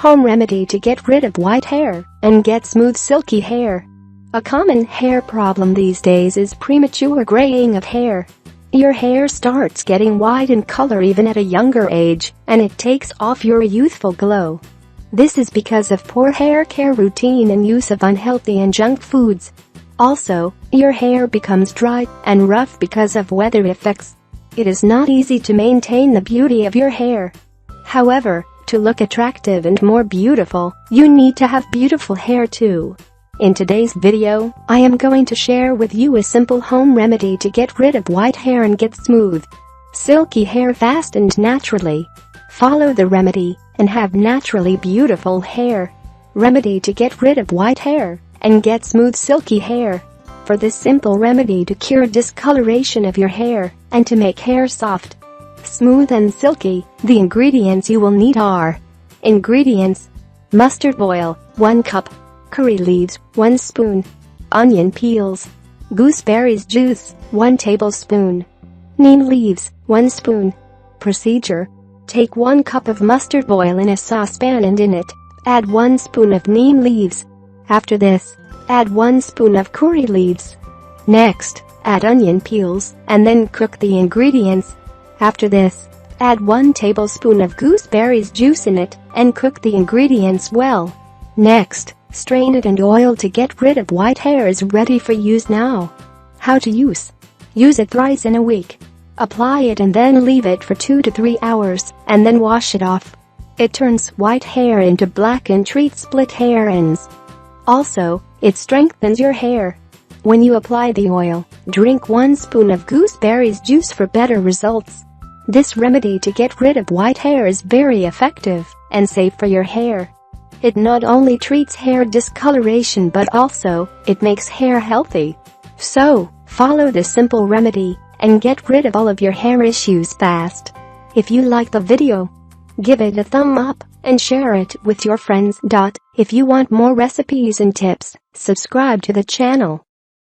Home remedy to get rid of white hair and get smooth silky hair. A common hair problem these days is premature graying of hair. Your hair starts getting white in color even at a younger age, and it takes off your youthful glow. This is because of poor hair care routine and use of unhealthy and junk foods. Also, your hair becomes dry and rough because of weather effects. It is not easy to maintain the beauty of your hair. However, to look attractive and more beautiful, you need to have beautiful hair too. In today's video, I am going to share with you a simple home remedy to get rid of white hair and get smooth, silky hair fast and naturally. Follow the remedy and have naturally beautiful hair. Remedy to get rid of white hair and get smooth silky hair. For this simple remedy to cure discoloration of your hair and to make hair soft, smooth and silky, the ingredients you will need are: ingredients: mustard oil, 1 cup, curry leaves, 1 spoon, onion peels, gooseberries juice, 1 tablespoon, neem leaves, 1 spoon. Procedure: take 1 cup of mustard oil in a saucepan and in it, add 1 spoon of neem leaves. After this, add 1 spoon of curry leaves. Next, add onion peels, and then cook the ingredients. After this, add 1 tablespoon of gooseberries juice in it, and cook the ingredients well. Next, strain it and oil to get rid of white hair is ready for use now. How to use: use it thrice in a week. Apply it and then leave it for 2 to 3 hours, and then wash it off. It turns white hair into black and treats split hair ends. Also, it strengthens your hair. When you apply the oil, drink 1 spoon of gooseberries juice for better results. This remedy to get rid of white hair is very effective and safe for your hair. It not only treats hair discoloration but also, it makes hair healthy. So, follow this simple remedy and get rid of all of your hair issues fast. If you like the video, give it a thumb up and share it with your friends. If you want more recipes and tips, subscribe to the channel.